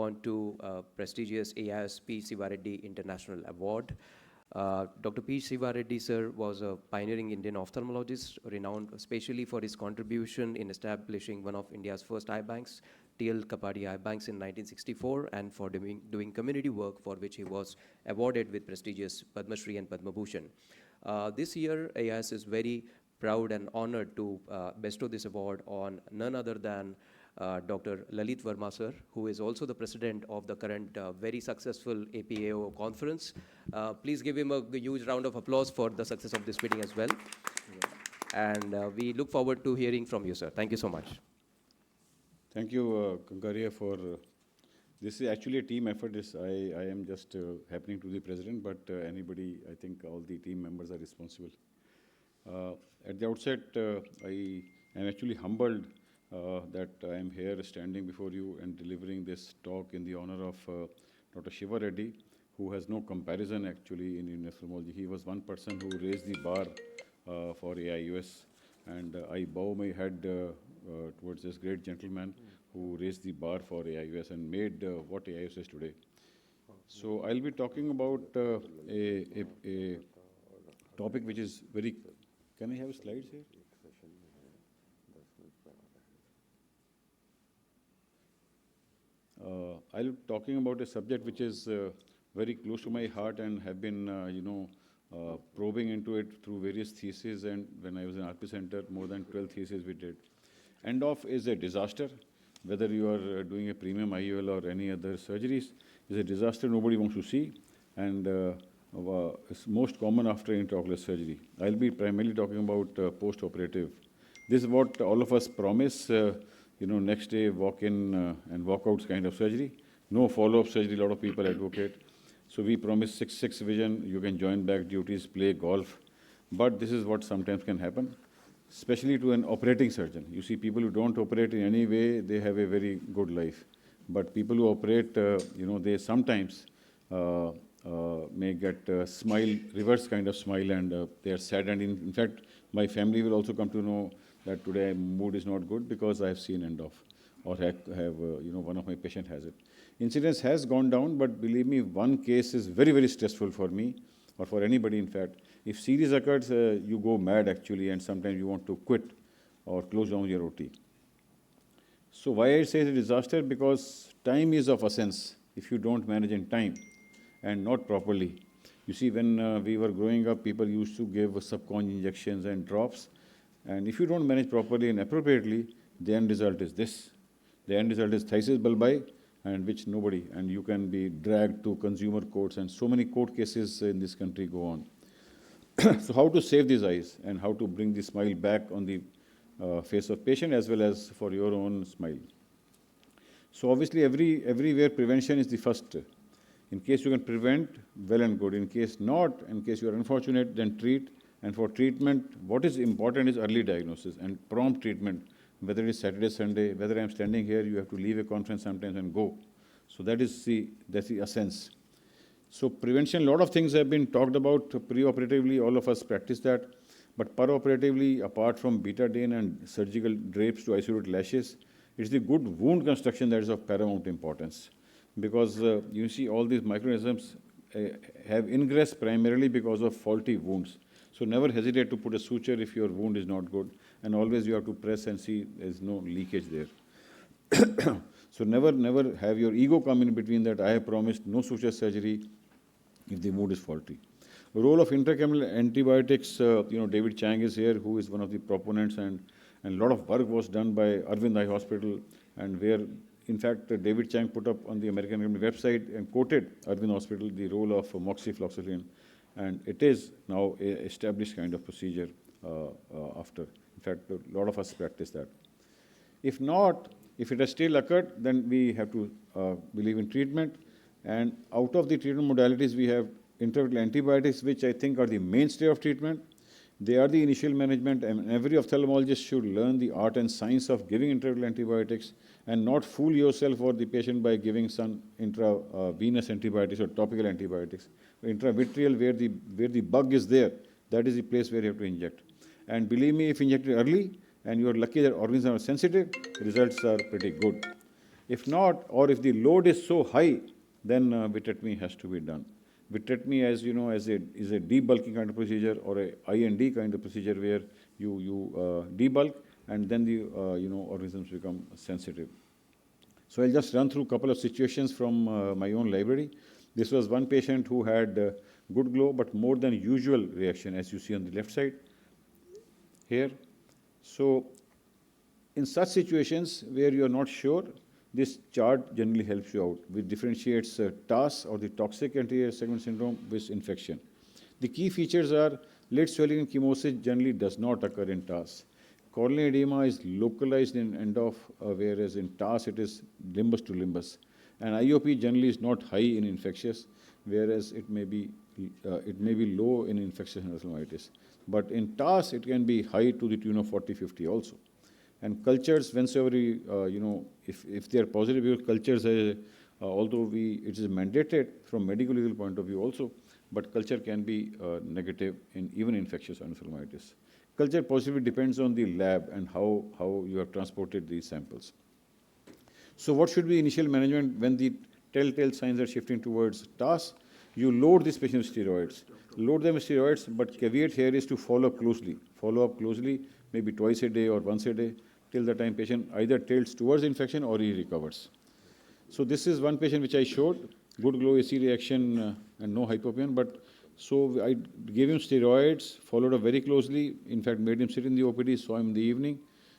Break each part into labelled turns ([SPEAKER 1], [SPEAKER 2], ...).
[SPEAKER 1] On to prestigious AISP Sivareddy International Award. Dr. P. Sivareddy, sir, was a pioneering Indian ophthalmologist, renowned especially for his contribution in establishing one of India's first eye banks, TL Kapadi Eye Banks in 1964, and for doing community work for which he was awarded with prestigious Padma Shri and Padma Bhushan. This year, AIS is very proud and honored to bestow this award on none other than Dr. Lalit Verma sir, who is also the president of the current very successful APAO conference. Please give him a huge round of applause for the success of this meeting as well. And we look forward to hearing from you, sir. Thank you so much.
[SPEAKER 2] Thank you, Kankaria, for this is actually a team effort. I am just happening to be president, but anybody, I think all the team members are responsible. At the outset, I am actually humbled that I am here standing before you and delivering this talk in the honor of Dr. Shiva Reddy, who has no comparison actually in Indian ophthalmology. He was one person who raised the bar for AIUS, and I bow my head towards this great gentleman who raised the bar for AIUS and made what AIUS is today. So I'll be talking about a topic which is very... Can I have slides here? I'll be talking about a subject which is very close to my heart and have been, probing into it through various theses. And when I was in RP Center, more than 12 theses we did. End-off is a disaster. Whether you are doing a premium IOL or any other surgeries, is a disaster nobody wants to see. And it's most common after intraocular surgery. I'll be primarily talking about post-operative. This is what all of us promise. Next day walk in and walk out kind of surgery. No follow-up surgery, a lot of people advocate. So we promise 6/6 vision, you can join back duties, play golf. But this is what sometimes can happen, especially to an operating surgeon. You see, people who don't operate in any way, they have a very good life. But people who operate, they sometimes may get a smile, reverse kind of smile, and they are sad. And in fact, my family will also come to know that today mood is not good because I have seen end-off, or one of my patients has it. Incidence has gone down, but believe me, one case is very, very stressful for me, or for anybody in fact. If series occurs, you go mad actually, and sometimes you want to quit or close down your OT. So why I say it's a disaster? Because time is of essence if you don't manage in time and not properly. You see, when we were growing up, people used to give subconj injections and drops. And if you don't manage properly and appropriately, the end result is this. The end result is phthisis bulbi, and which nobody, and you can be dragged to consumer courts, and so many court cases in this country go on. So how to save these eyes and how to bring the smile back on the face of patient as well as for your own smile. So obviously everywhere prevention is the first. In case you can prevent, well and good. In case not, in case you are unfortunate, then treat. And for treatment, what is important is early diagnosis and prompt treatment, whether it is Saturday, Sunday, whether I am standing here, you have to leave a conference sometimes and go. So that's the essence. So prevention, a lot of things have been talked about pre-operatively, all of us practice that. But per-operatively, apart from betadine and surgical drapes to isolate lashes, it's the good wound construction that is of paramount importance. Because you see all these microorganisms have ingress primarily because of faulty wounds. So never hesitate to put a suture if your wound is not good. And always you have to press and see there's no leakage there. So never have your ego come in between that I have promised no suture surgery if the wound is faulty. The role of intracameral antibiotics, David Chang is here, who is one of the proponents, and a lot of work was done by Arvind Eye Hospital, and where, in fact, David Chang put up on the American Academy website and quoted Arvind Hospital the role of moxifloxacin. And it is now an established kind of procedure after. In fact, a lot of us practice that. If not, if it has still occurred, then we have to believe in treatment. And out of the treatment modalities, we have intravitreal antibiotics, which I think are the mainstay of treatment. They are the initial management, and every ophthalmologist should learn the art and science of giving intravitreal antibiotics and not fool yourself or the patient by giving some intravenous antibiotics or topical antibiotics. Intravitreal, where the bug is there, that is the place where you have to inject. And believe me, if injected early and you are lucky that organs are sensitive, results are pretty good. If not, or if the load is so high, then vitrectomy has to be done. Vitrectomy, as you know, is a debulking kind of procedure or a IND kind of procedure where you debulk and then the organisms become sensitive. So I'll just run through a couple of situations from my own library. This was one patient who had good glow but more than usual reaction, as you see on the left side here. So in such situations where you are not sure, this chart generally helps you out, which differentiates TAS or the toxic anterior segment syndrome with infection. The key features are lid swelling and chemosis generally does not occur in TAS. Corneal edema is localized in end of, whereas in TAS it is limbus to limbus. And IOP generally is not high in infectious, whereas it may be low in infectious endophthalmitis. But in TAS it can be high to the tune of 40-50 also. And cultures, whenever if they are positive, because cultures, although it is mandated from medical legal point of view also, but culture can be negative in even infectious endophthalmitis. Culture positivity depends on the lab and how you have transported these samples. So what should be initial management when the telltale signs are shifting towards TAS? You load this patient with steroids. Load them with steroids, but caveat here is to follow up closely. Follow up closely, maybe twice a day or once a day, till the time patient either tilts towards infection or he recovers. So this is one patient which I showed, good glow AC reaction and no hypopyon, but so I gave him steroids, followed up very closely, in fact made him sit in the OPD, saw him in the evening,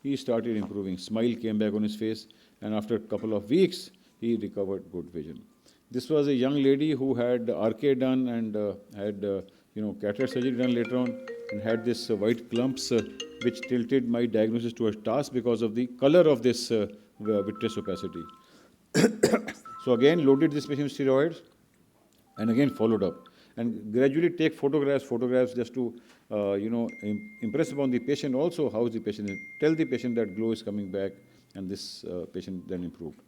[SPEAKER 2] he started improving, smile came back on his face, and after a couple of weeks, he recovered good vision. This was a young lady who had RK done and had cataract surgery done later on, and had this white clumps which tilted my diagnosis towards TAS because of the color of this vitreous opacity. So again, loaded this patient with steroids, and again followed up. And gradually take photographs just to, impress upon the patient also how the patient is. Tell the patient that glow is coming back, and this patient then improved.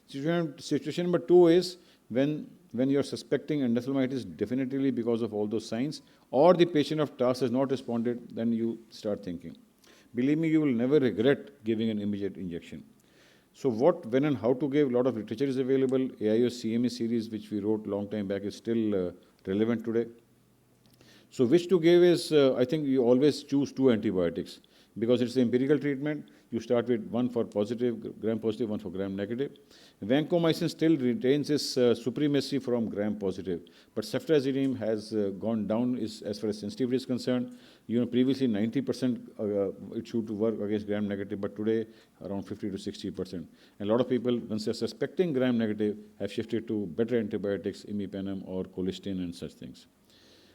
[SPEAKER 2] Situation number 2 is when you are suspecting endophthalmitis definitively because of all those signs, or the patient of TAS has not responded, then you start thinking. Believe me, you will never regret giving an immediate injection. So what, when and how to give, a lot of literature is available. AIOS CME series, which we wrote long time back, is still relevant today. So which to give is, I think you always choose 2 antibiotics because it's the empirical treatment. You start with one for positive, gram-positive, one for gram-negative. Vancomycin still retains its supremacy from gram-positive, but ceftazidime has gone down as far as sensitivity is concerned. Previously 90% it should work against gram-negative, but today around 50 to 60%. And a lot of people, once they're suspecting gram-negative, have shifted to better antibiotics, imipenem or colistin and such things.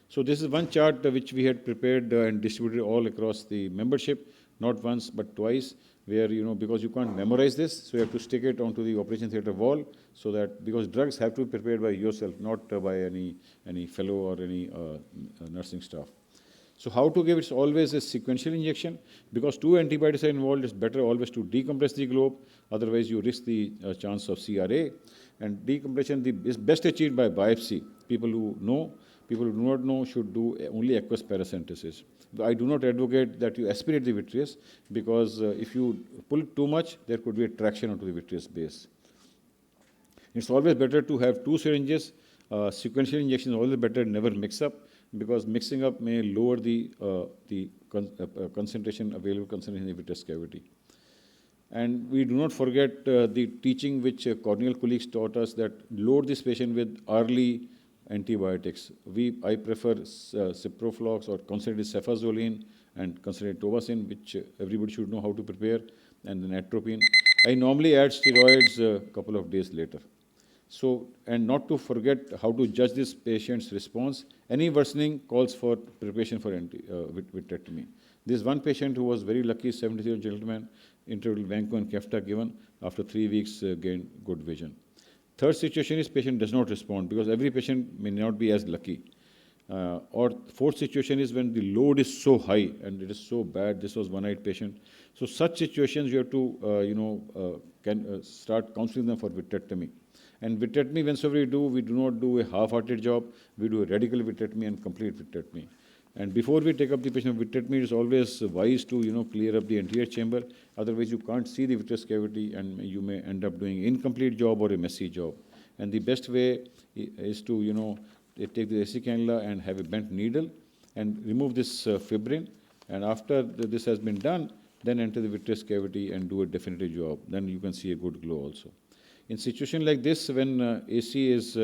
[SPEAKER 2] So this is one chart which we had prepared and distributed all across the membership, not once but twice, where, because you can't memorize this, so you have to stick it onto the operation theater wall, so that, because drugs have to be prepared by yourself, not by any fellow or any nursing staff. So how to give? It's always a sequential injection. Because 2 antibiotics are involved, it's better always to decompress the globe, otherwise you risk the chance of CRA. And decompression is best achieved by biopsy. People who know, people who do not know should do only aqueous paracentesis. I do not advocate that you aspirate the vitreous, because if you pull too much, there could be a traction onto the vitreous base. It's always better to have 2 syringes. Sequential injection is always better, never mix up, because mixing up may lower the concentration, available concentration in the vitreous cavity. And we do not forget the teaching which corneal colleagues taught us, that load this patient with early antibiotics. I prefer ciproflox or concentrated cefazolin and concentrated tobacin, which everybody should know how to prepare, and then atropine. I normally add steroids a couple of days later. So, and not to forget how to judge this patient's response. Any worsening calls for preparation for vitrectomy. This one patient who was very lucky, 70-year-old gentleman, intraoral vanco and Kefta given, after 3 weeks gained good vision. Third situation is patient does not respond, because every patient may not be as lucky. Or fourth situation is when the load is so high and it is so bad. This was one-eyed patient. So such situations you have to start counseling them for vitrectomy. And vitrectomy, whenever we do not do a half-hearted job. We do a radical vitrectomy and complete vitrectomy. And before we take up the patient with vitrectomy, it's always wise to, clear up the anterior chamber. Otherwise, you can't see the vitreous cavity and you may end up doing incomplete job or a messy job. And the best way is to, take the AC cannula and have a bent needle and remove this fibrin. And after this has been done, then enter the vitreous cavity and do a definitive job. Then you can see a good glow also. In situation like this, when AC is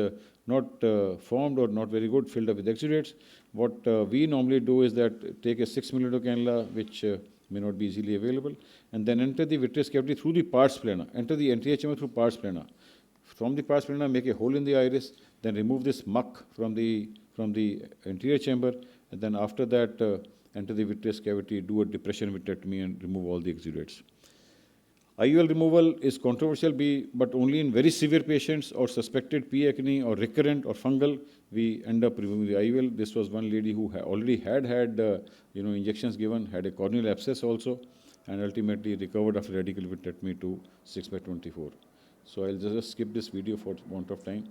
[SPEAKER 2] not formed or not very good, filled up with exudates, what we normally do is that take a 6 mm cannula, which may not be easily available, and then enter the vitreous cavity through the pars plana. Enter the anterior chamber through pars plana. From the pars plana, make a hole in the iris, then remove this muck from the anterior chamber, and then after that, enter the vitreous cavity, do a depression vitrectomy, and remove all the exudates. IUL removal is controversial, but only in very severe patients or suspected P. acne or recurrent or fungal, we end up removing the IUL. This was one lady who already had injections given, had a corneal abscess also, and ultimately recovered after radical vitrectomy to 6/24. So I'll just skip this video for want of time.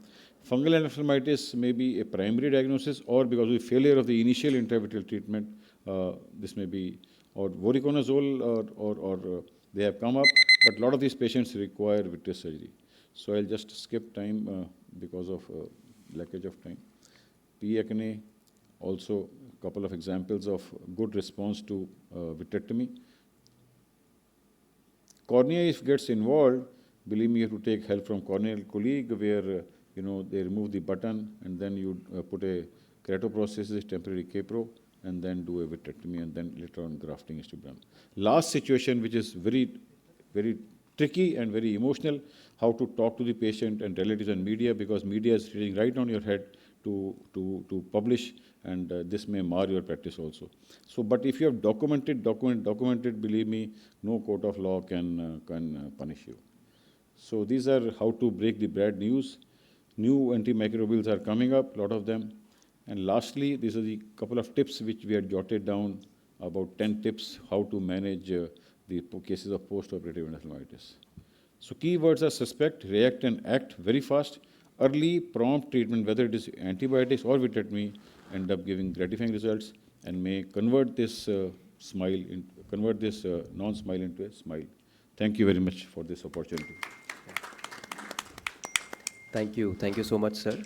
[SPEAKER 2] Fungal endophthalmitis may be a primary diagnosis, or because of the failure of the initial intravitreal treatment, this may be, or voriconazole, or they have come up, but a lot of these patients require vitreous surgery. So I'll just skip time because of lackage of time. P. acne, also a couple of examples of good response to vitrectomy. Cornea, if gets involved, believe me, you have to take help from corneal colleague where, they remove the button and then you put a keratoprosthesis, temporary K-Pro, and then do a vitrectomy, and then later on grafting is to be done. Last situation, which is very, very tricky and very emotional, how to talk to the patient and relatives and media, because media is sitting right on your head to publish, and this may mar your practice also. So, but if you have documented, believe me, no court of law can punish you. So these are how to break the bad news. New antimicrobials are coming up, a lot of them. And lastly, these are the couple of tips which we had jotted down, about 10 tips how to manage the cases of post-operative endophthalmitis. So keywords are suspect, react and act very fast. Early, prompt treatment, whether it is antibiotics or vitrectomy, end up giving gratifying results and may convert this non-smile into a smile. Thank you very much for this opportunity.
[SPEAKER 1] Thank you so much, sir.